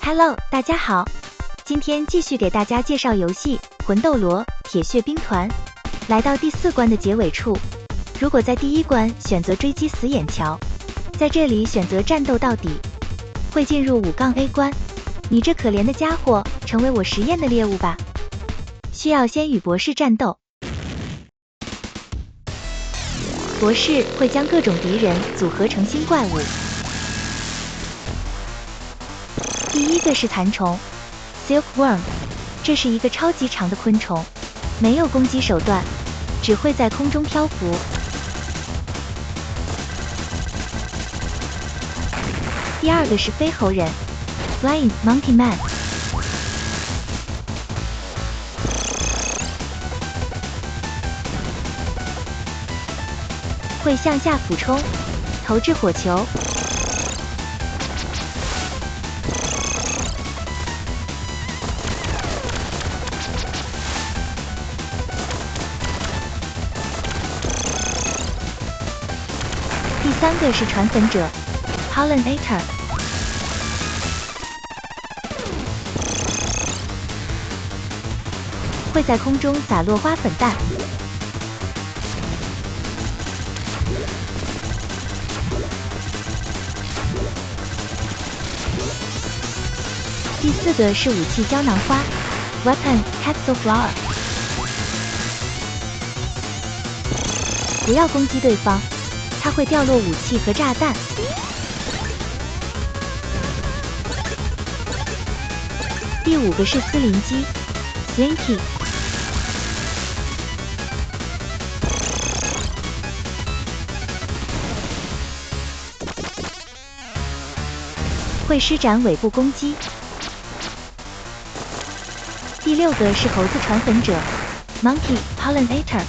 Hello， 大家好，今天继续给大家介绍游戏《魂斗罗：铁血兵团》。来到第4关的结尾处，如果在第1关选择追击死眼桥，在这里选择战斗到底，会进入5-A 关。你这可怜的家伙，成为我实验的猎物吧。需要先与博士战斗。博士会将各种敌人组合成新怪物。第一个是弹虫 Silkworm， 这是一个超级长的昆虫，没有攻击手段，只会在空中漂浮。第二个是飞猴人 Flying Monkey Man， 会向下俯冲，投掷火球。第三个是传粉者 Pollinator， 会在空中洒落花粉弹。第四个是武器胶囊花 Weapon Capsule Flower， 不要攻击对方，它会掉落武器和炸弹。第五个是斯林机 Slinky， 会施展尾部攻击。第六个是猴子传粉者 Monkey Pollinator，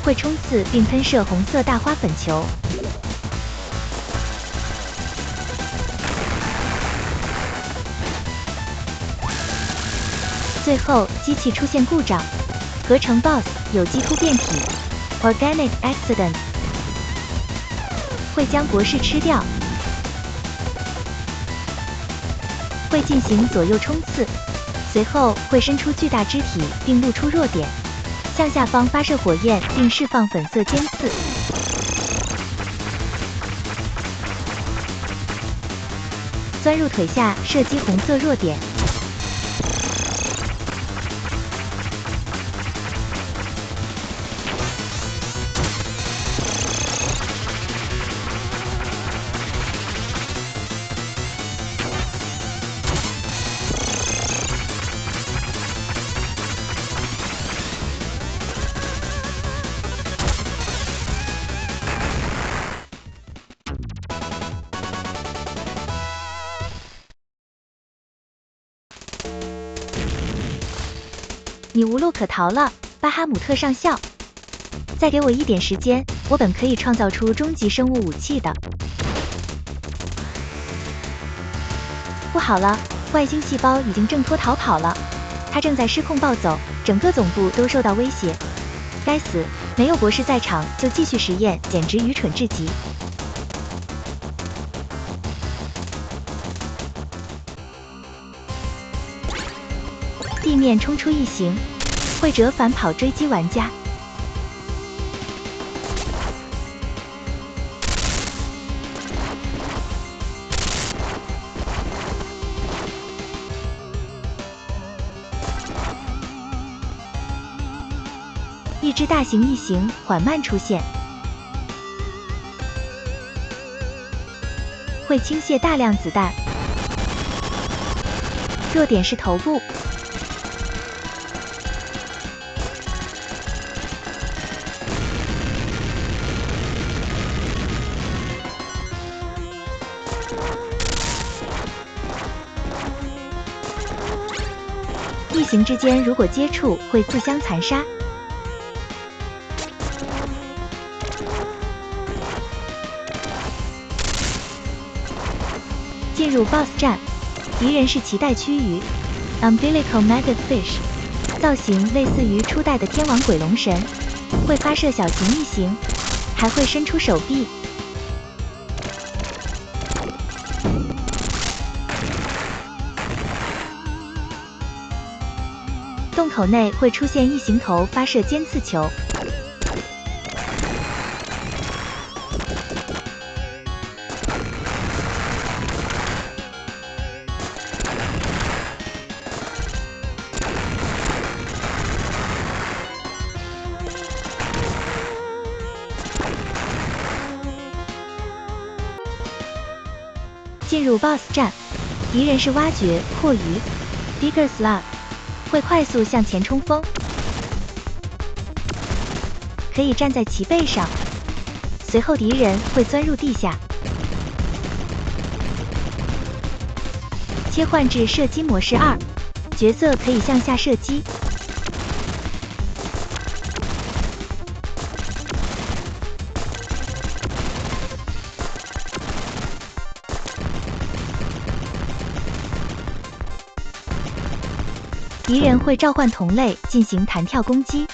会冲刺并喷射红色大花粉球。最后机器出现故障，合成 BOSS 有机突变体 Organic Accident， 会将博士吃掉，会进行左右冲刺，随后会伸出巨大肢体并露出弱点，向下方发射火焰并释放粉色尖刺。钻入腿下射击红色弱点。你无路可逃了，巴哈姆特上校。再给我一点时间，我本可以创造出终极生物武器的。不好了，外星细胞已经挣脱逃跑了，它正在失控暴走，整个总部都受到威胁。该死，没有博士在场就继续实验，简直愚蠢至极。地面冲出异形，会折返跑追击玩家。一只大型异形缓慢出现，会倾泻大量子弹，弱点是头部。异形之间如果接触，会自相残杀。进入 BOSS 战，敌人是脐带区鱼 Umbilical Maggot Fish， 造型类似于初代的天王鬼龙神。会发射小型异形，还会伸出手臂。洞口内会出现异形头发射尖刺球。进入 BOSS 战，敌人是挖掘阔鱼 Digger Slug， 会快速向前冲锋，可以站在其背上，随后敌人会钻入地下。切换至射击模式2，角色可以向下射击。敌人会召唤同类进行弹跳攻击，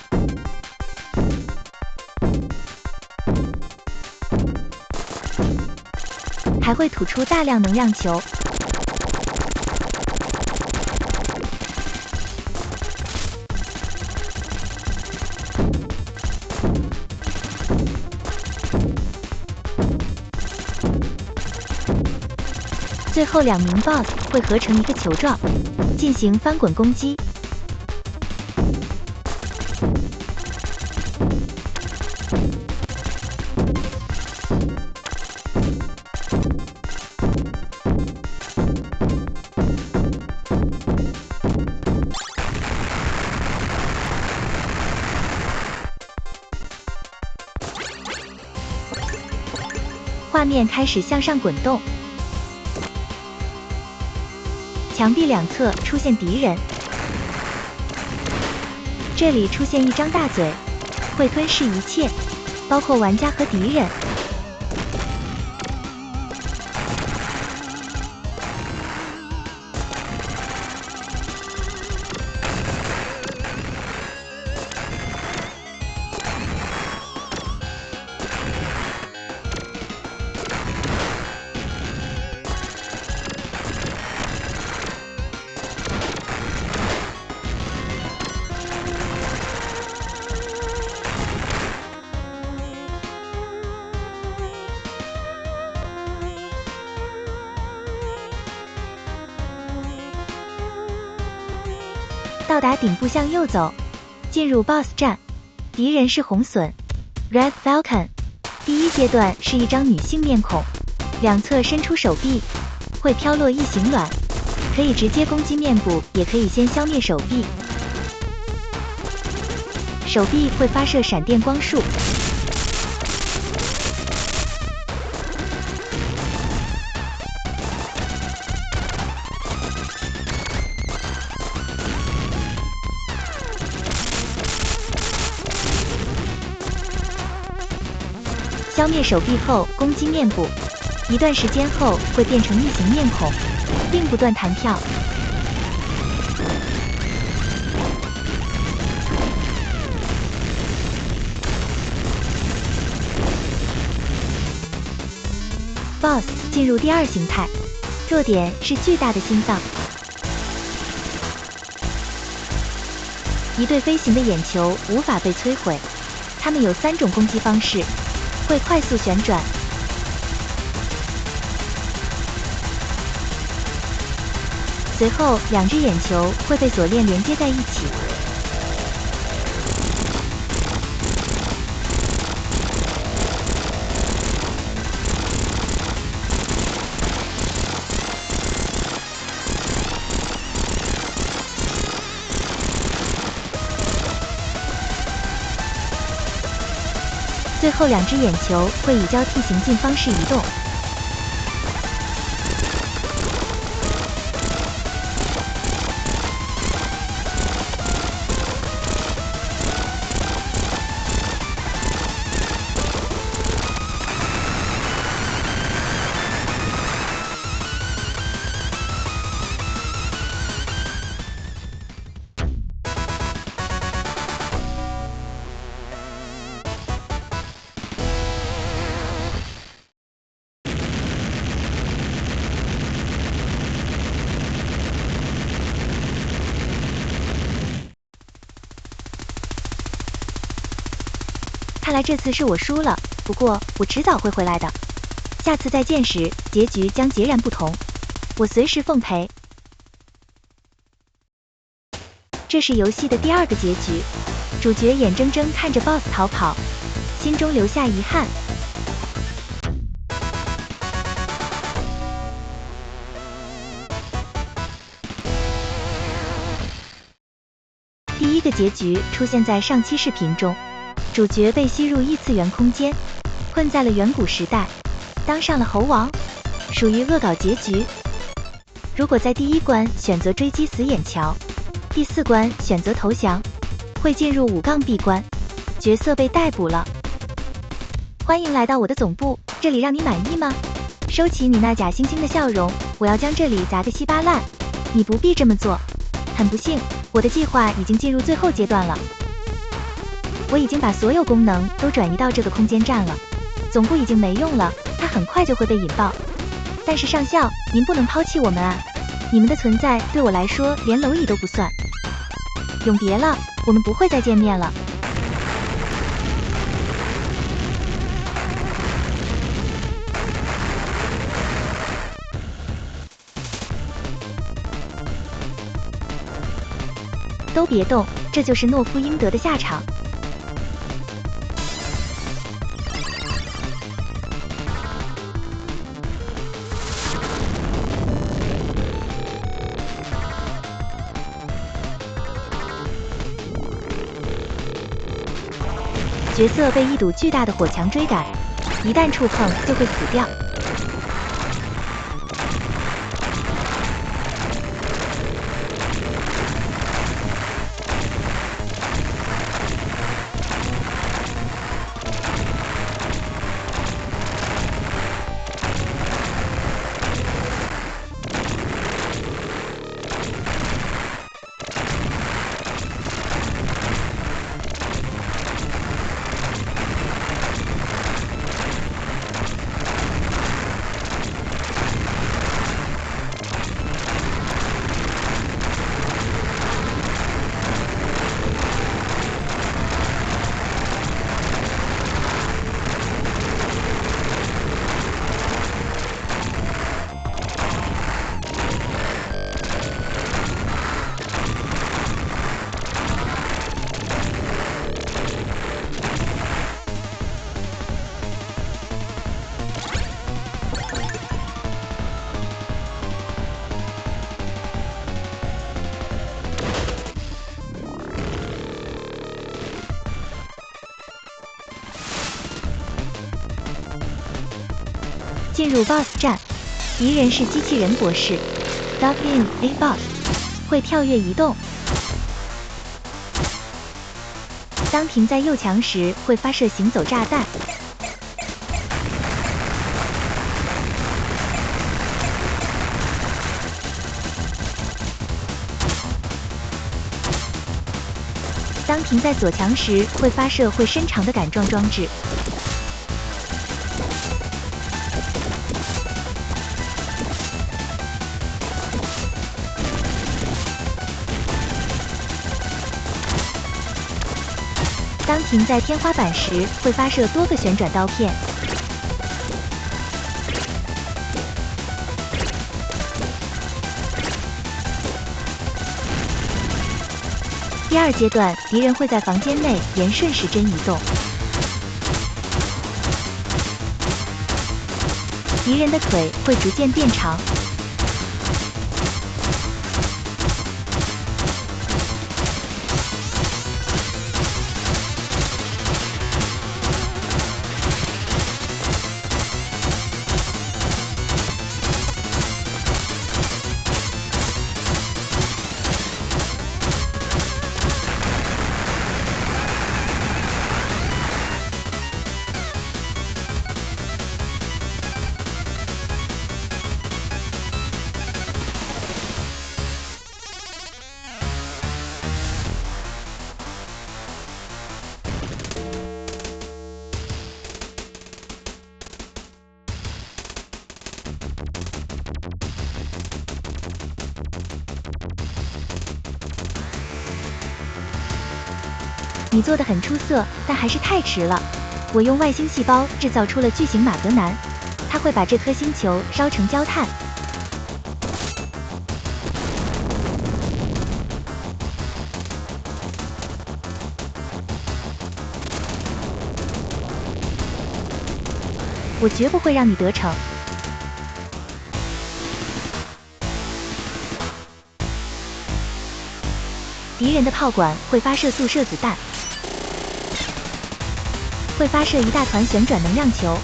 还会吐出大量能量球。最后2名 BOSS 会合成一个球状，进行翻滚攻击。画面开始向上滚动，墙壁两侧出现敌人，这里出现一张大嘴，会吞噬一切，包括玩家和敌人。到达顶部向右走，进入 BOSS 战，敌人是红隼 Red Falcon。第一阶段是一张女性面孔，两侧伸出手臂，会飘落异形卵，可以直接攻击面部，也可以先消灭手臂。手臂会发射闪电光束。消灭手臂后攻击面部，一段时间后会变成异形面孔，并不断弹跳。BOSS 进入第2形态，弱点是巨大的心脏。一对飞行的眼球无法被摧毁，它们有3种攻击方式。会快速旋转，随后2只眼球会被锁链连接在一起。最后2只眼球会以交替行进方式移动。看来这次是我输了，不过我迟早会回来的。下次再见时，结局将截然不同。我随时奉陪。这是游戏的第2个结局，主角眼睁睁看着 BOSS 逃跑，心中留下遗憾。第1个结局出现在上期视频中，主角被吸入异次元空间，困在了远古时代，当上了猴王，属于恶搞结局。如果在第1关选择追击死眼桥，第4关选择投降，会进入5-B 关，角色被逮捕了。欢迎来到我的总部，这里让你满意吗？收起你那假惺惺的笑容，我要将这里砸个稀巴烂。你不必这么做。很不幸，我的计划已经进入最后阶段了。我已经把所有功能都转移到这个空间站了，总部已经没用了，它很快就会被引爆。但是上校，您不能抛弃我们啊！你们的存在对我来说连蝼蚁都不算。永别了，我们不会再见面了。都别动，这就是懦夫应得的下场。角色被一堵巨大的火墙追赶，一旦触碰就会死掉。进入 BOSS 战，敌人是机器人博士 Dublin A Boss， 会跳跃移动。当停在右墙时，会发射行走炸弹。当停在左墙时，会发射会伸长的杆状装置。当停在天花板时，会发射多个旋转刀片。第2阶段，敌人会在房间内沿顺时针移动。敌人的腿会逐渐变长。你做的很出色，但还是太迟了。我用外星细胞制造出了巨型马格南，它会把这颗星球烧成焦炭。我绝不会让你得逞。敌人的炮管会发射速射子弹，会发射一大团旋转能量球。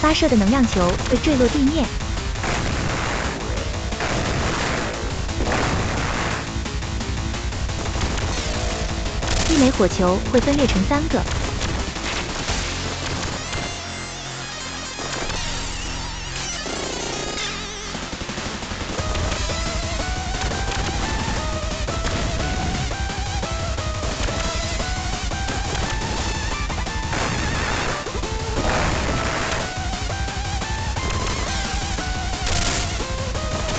发射的能量球会坠落地面。一枚火球会分裂成3个。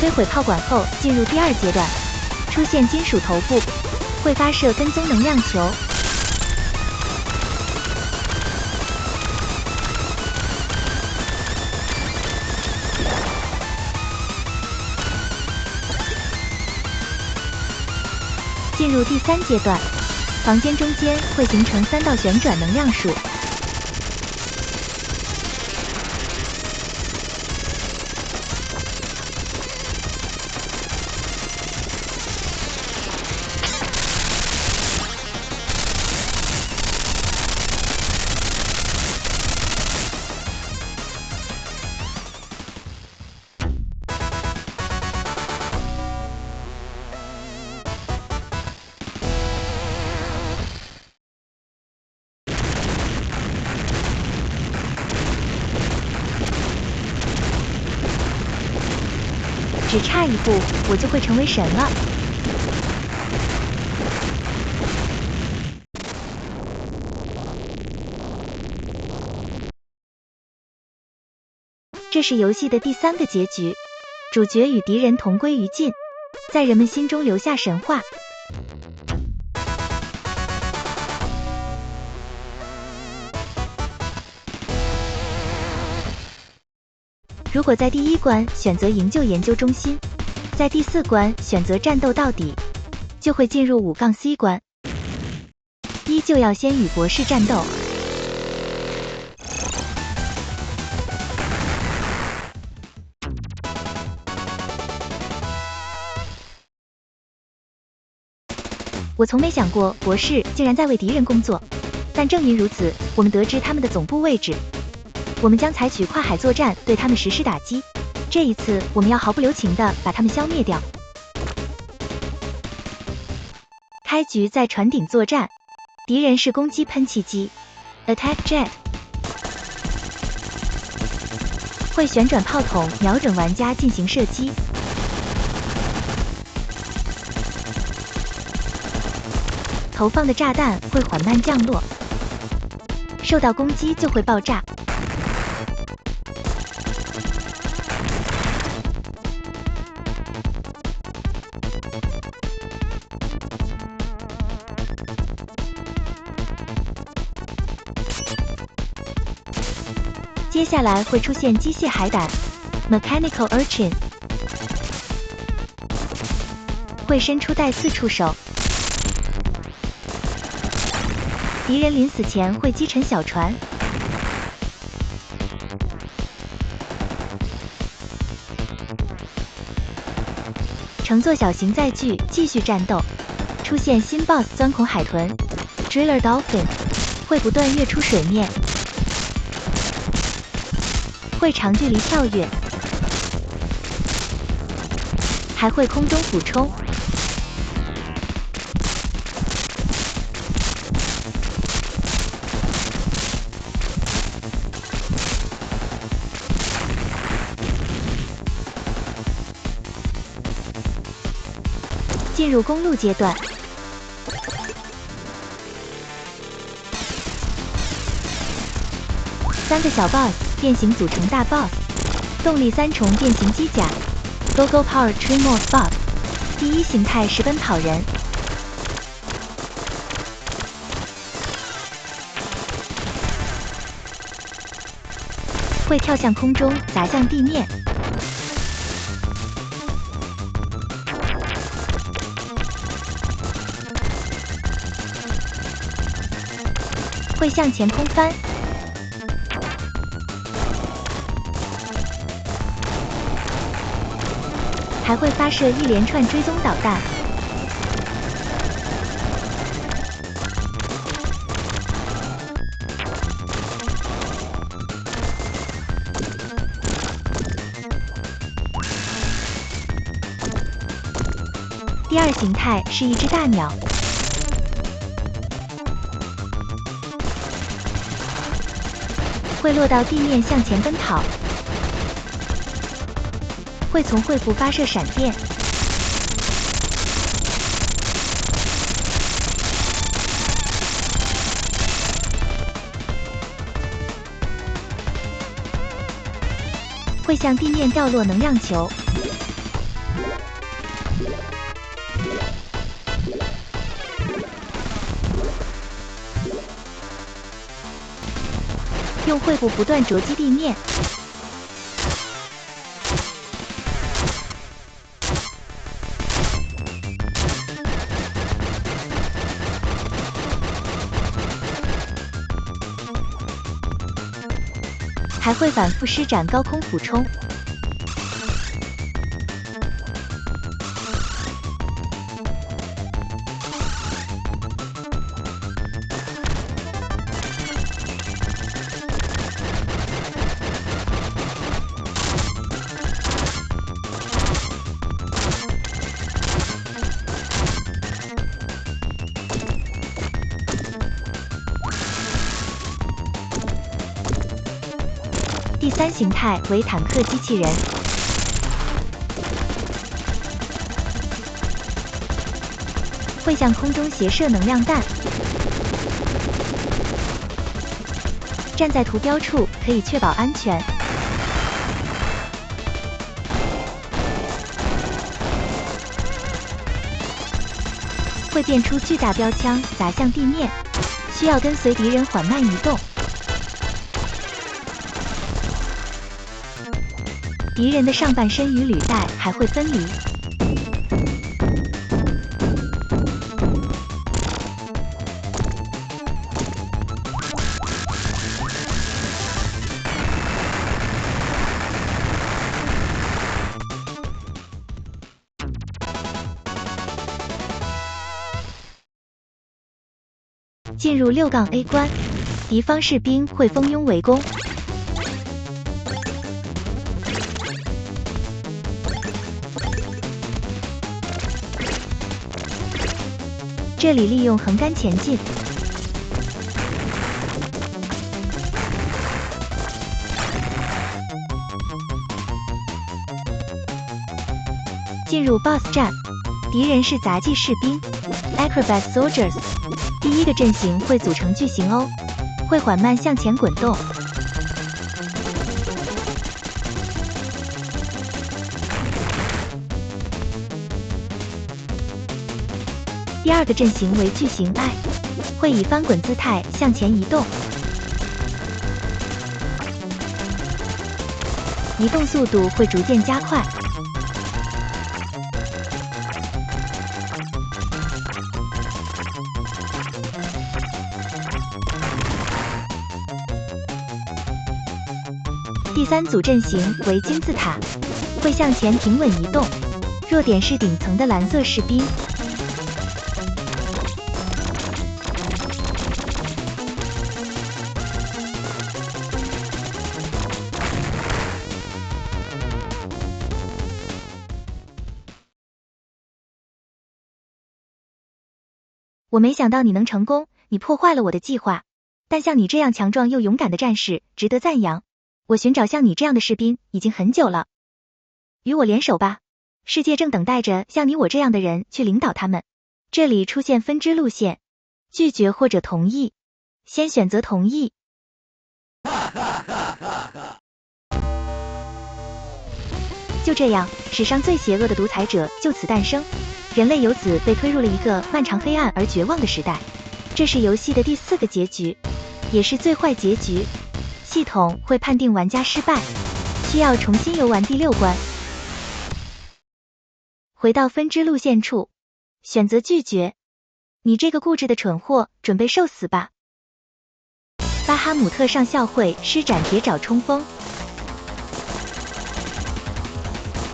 摧毁炮管后，进入第2阶段，出现金属头部，会发射跟踪能量球。进入第3阶段，房间中间会形成3道旋转能量束。只差一步，我就会成为神了。这是游戏的第3个结局，主角与敌人同归于尽，在人们心中留下神话。如果在第1关选择营救研究中心，在第4关选择战斗到底，就会进入5-C 关。依旧要先与博士战斗。我从没想过博士竟然在为敌人工作，但正因如此，我们得知他们的总部位置。我们将采取跨海作战对他们实施打击，这一次我们要毫不留情地把他们消灭掉。开局在船顶作战，敌人是攻击喷气机 Attack Jet， 会旋转炮筒瞄准玩家进行射击。投放的炸弹会缓慢降落，受到攻击就会爆炸。接下来会出现机械海胆 Mechanical Urchin， 会伸出带刺触手。敌人临死前会击沉小船。乘坐小型载具继续战斗，出现新 BOSS 钻孔海豚 Driller Dolphin， 会不断跃出水面。会长距离跳跃，还会空中俯冲。进入公路阶段，三个小 BOSS。变形组成大 BOSS， 动力3重变形机甲 GoGo Power Trimorph Bob，第一形态是奔跑人，会跳向空中，砸向地面。会向前空翻，还会发射一连串追踪导弹。第二形态是一只大鸟，会落到地面向前奔跑，会从喙部发射闪电，会向地面掉落能量球。用喙部不断啄击地面，还会反复施展高空俯冲。第三形态为坦克机器人，会向空中斜射能量弹，站在图标处可以确保安全。会变出巨大标枪砸向地面，需要跟随敌人缓慢移动。敌人的上半身与履带还会分离。进入6-A 关，敌方士兵会蜂拥围攻。这里利用横杆前进，进入 BOSS 战，敌人是杂技士兵 Acrobat Soldiers。第一个阵型会组成巨型 O， 会缓慢向前滚动。第二个阵型为巨型 I， 会以翻滚姿态向前移动，移动速度会逐渐加快。第三组阵型为金字塔，会向前平稳移动，弱点是顶层的蓝色士兵。我没想到你能成功，你破坏了我的计划。但像你这样强壮又勇敢的战士，值得赞扬。我寻找像你这样的士兵已经很久了，与我联手吧。世界正等待着像你我这样的人去领导他们。这里出现分支路线，拒绝或者同意，先选择同意。就就这样，史上最邪恶的独裁者就此诞生，人类由此被推入了一个漫长黑暗而绝望的时代。这是游戏的第4个结局，也是最坏结局。系统会判定玩家失败，需要重新游玩第6关。回到分支路线处，选择拒绝。你这个固执的蠢货，准备受死吧！巴哈姆特上校会施展铁爪冲锋，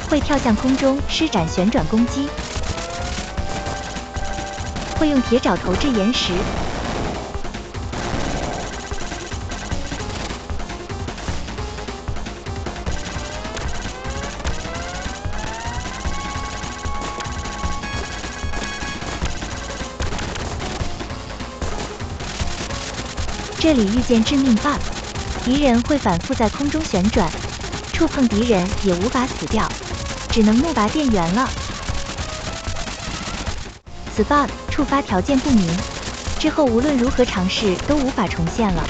会跳向空中施展旋转攻击，会用铁爪投掷岩石，这里遇见致命 bug， 敌人会反复在空中旋转，触碰敌人也无法死掉，只能怒拔电源了。此 bug 触发条件不明，之后无论如何尝试都无法重现了。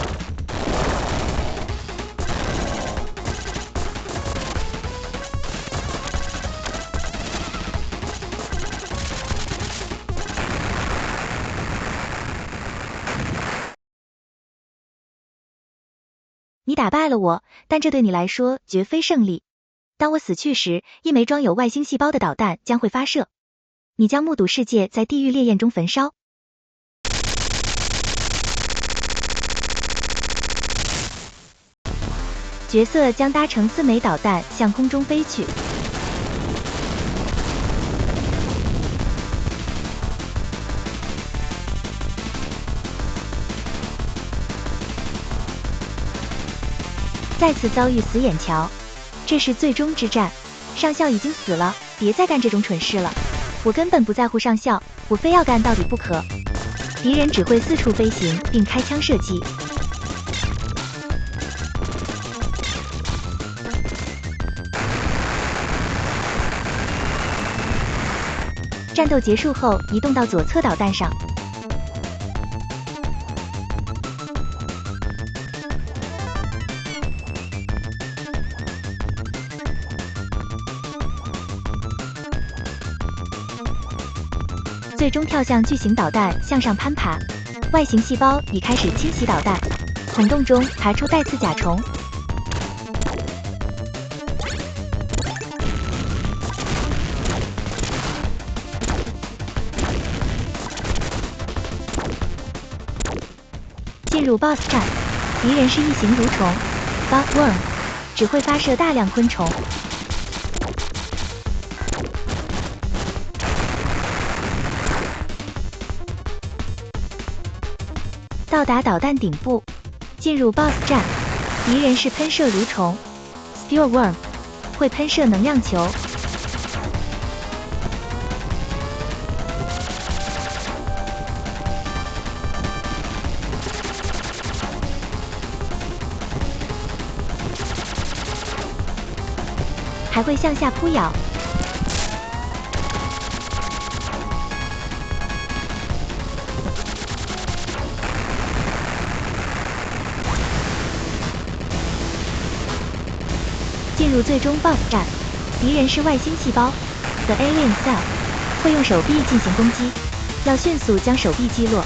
你打败了我，但这对你来说绝非胜利。当我死去时，一枚装有外星细胞的导弹将会发射，你将目睹世界在地狱烈焰中焚烧。角色将搭乘4枚导弹向空中飞去。再次遭遇死眼桥，这是最终之战。上校已经死了，别再干这种蠢事了。我根本不在乎上校，我非要干到底不可。敌人只会四处飞行并开枪射击。战斗结束后，移动到左侧导弹上。最终跳向巨型导弹，向上攀爬。外形细胞已开始清洗导弹，孔洞中爬出带刺甲虫。进入 BOSS 战，敌人是异形蠕虫 Bug Worm， 只会发射大量昆虫。到达导弹顶部，进入 BOSS 战，敌人是喷射蠕虫 Spore Worm， 会喷射能量球。还会向下扑咬。进入最终 BOSS 战，敌人是外星细胞 The Alien Cell， 会用手臂进行攻击，要迅速将手臂击落。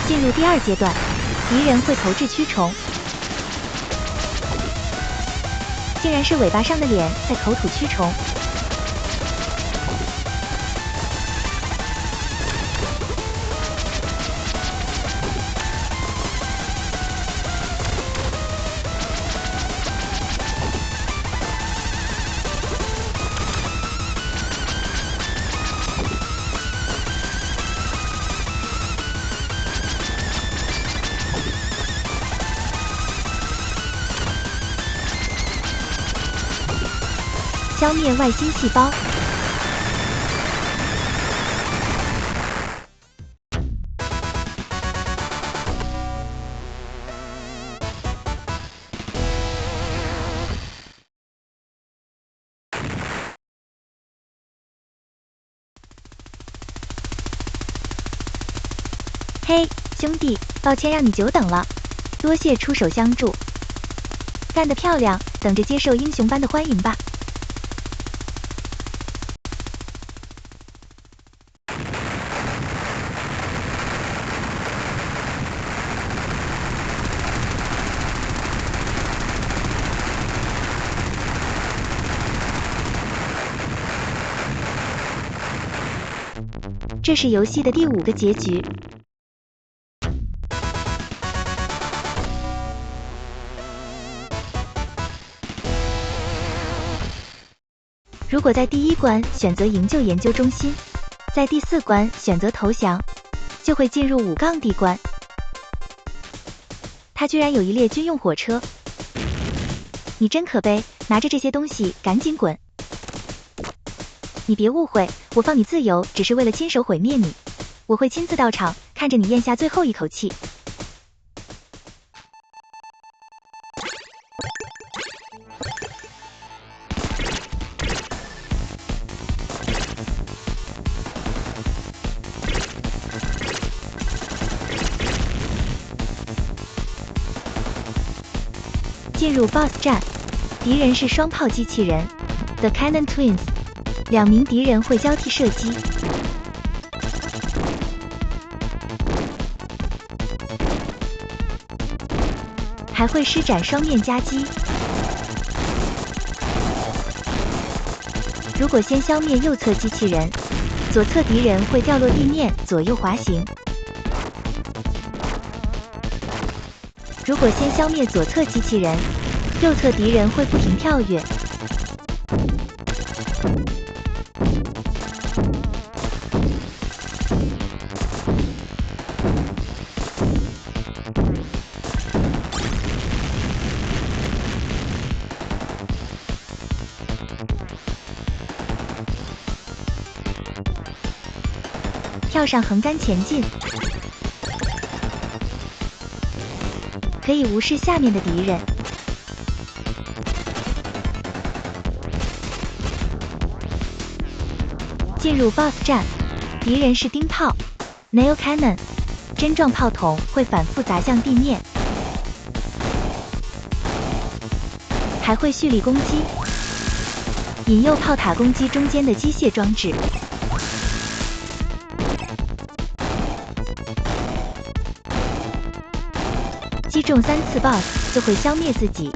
进入第2阶段，敌人会投掷蛆虫，竟然是尾巴上的脸在口吐蛆虫。消灭外星细胞。嘿，兄弟，抱歉让你久等了，多谢出手相助，干得漂亮，等着接受英雄般的欢迎吧。这是游戏的第5个结局。如果在第1关选择营救研究中心，在第4关选择投降，就会进入5-D 关。他居然有一列军用火车，你真可悲，拿着这些东西赶紧滚！你别误会，我放你自由只是为了亲手毁灭你，我会亲自到场，看着你咽下最后一口气。进入 BOSS 战，敌人是双炮机器人 The Cannon Twins， 2名敌人会交替射击。还会施展双面夹击。如果先消灭右侧机器人，左侧敌人会掉落地面，左右滑行。如果先消灭左侧机器人，右侧敌人会不停跳跃。跳上横杆前进，可以无视下面的敌人。进入 BOSS 战，敌人是钉炮 Nail Cannon， 针状炮筒会反复砸向地面，还会蓄力攻击，引诱炮塔攻击中间的机械装置。击中3次 BOSS 就会消灭自己。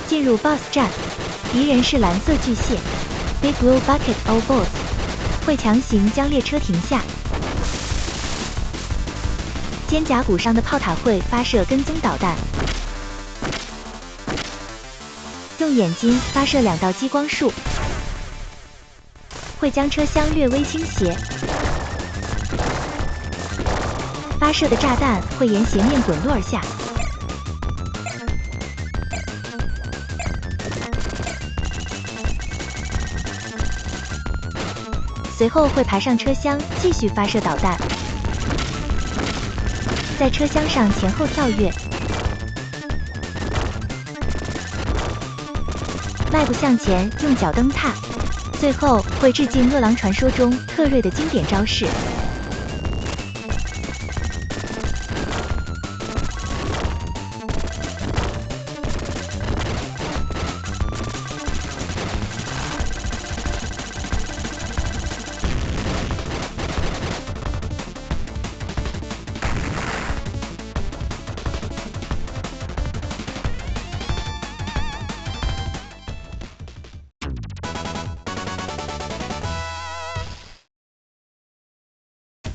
进入 BOSS 战，敌人是蓝色巨蟹 Big Blue Bucket of Boss， 会强行将列车停下。肩胛骨上的炮塔会发射跟踪导弹，用眼睛发射2道激光束，会将车厢略微倾斜。发射的炸弹会沿斜面滚落而下。随后会爬上车厢，继续发射导弹，在车厢上前后跳跃，迈步向前，用脚蹬踏，最后会致敬《饿狼传说》中特瑞的经典招式。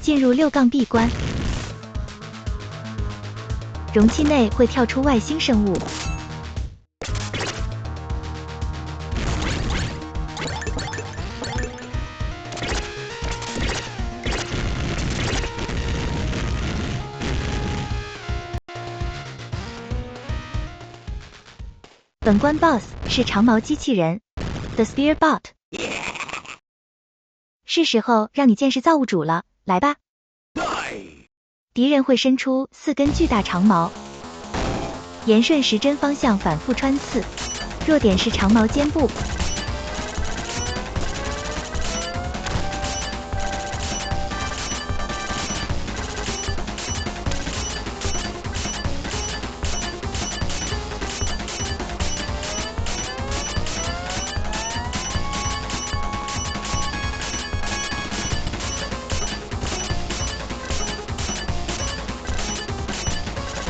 进入6-B 关，容器内会跳出外星生物。本关 BOSS 是长毛机器人 The Spear Bot， 是时候让你见识造物主了。来吧！敌人会伸出4根巨大长矛，沿顺时针方向反复穿刺，弱点是长矛肩部。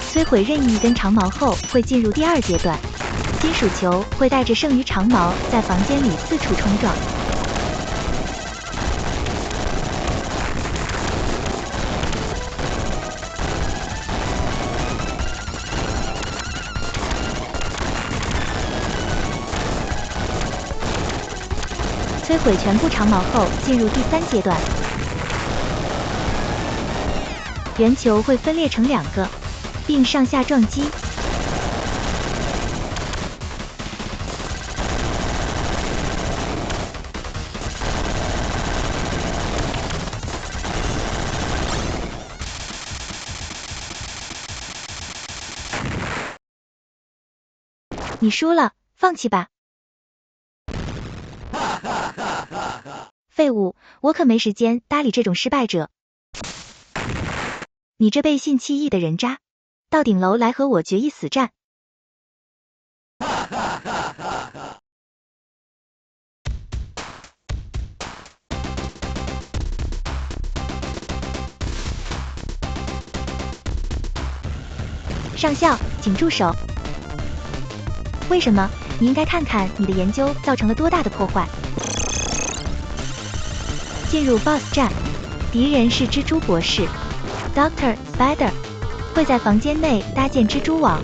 摧毁任意一根长矛后，会进入第2阶段。金属球会带着剩余长矛在房间里四处冲撞。摧毁全部长矛后，进入第3阶段。圆球会分裂成2个。并上下撞击。你输了，放弃吧。废物，我可没时间搭理这种失败者。你这背信弃义的人渣！到顶楼来和我决一死战！上校，请住手！为什么？你应该看看你的研究造成了多大的破坏。进入 BOSS 战，敌人是蜘蛛博士 Dr. Spider。会在房间内搭建蜘蛛网，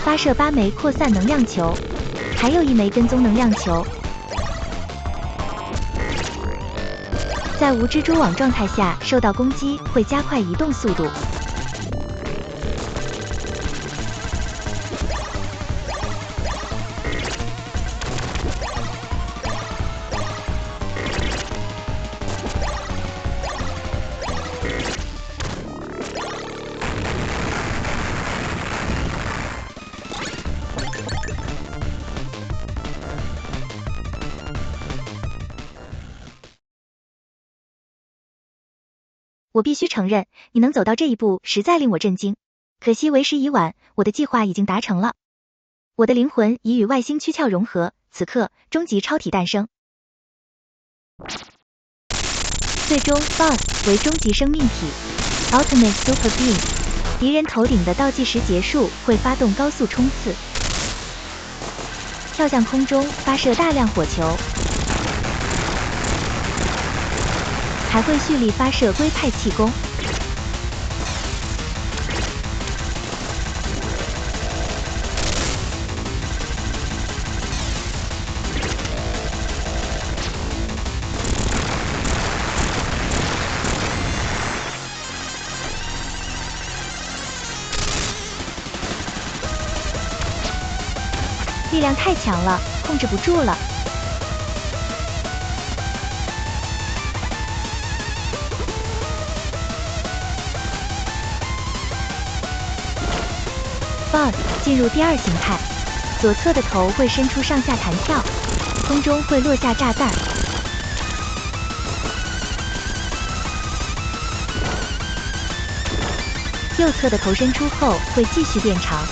发射8枚扩散能量球，还有1枚跟踪能量球。在无蜘蛛网状态下受到攻击会加快移动速度。我必须承认，你能走到这一步实在令我震惊。可惜为时已晚，我的计划已经达成了。我的灵魂已与外星躯壳融合，此刻终极超体诞生。最终 BOSS 为终极生命体 Ultimate Super Being。敌人头顶的倒计时结束会发动高速冲刺，跳向空中发射大量火球。还会蓄力发射龟派气功。力量太强了，控制不住了。BOSS 进入第2形态，左侧的头会伸出上下弹跳，空中会落下炸弹。右侧的头伸出后会继续变长。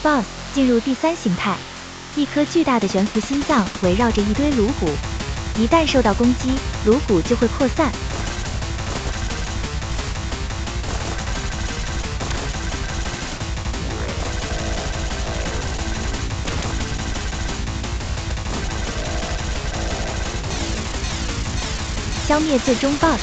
BOSS 进入第3形态，一颗巨大的悬浮心脏围绕着一堆颅骨，一旦受到攻击，颅骨就会扩散。消灭最终 BOSS。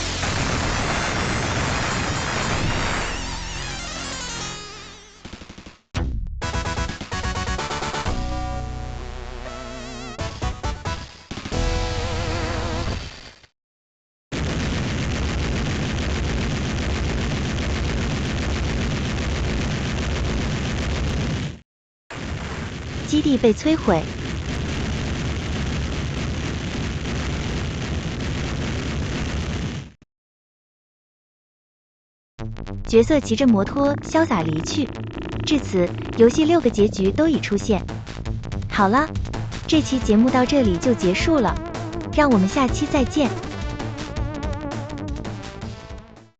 基地被摧毁。角色骑着摩托潇洒离去。至此，游戏6个结局都已出现。好了，这期节目到这里就结束了，让我们下期再见。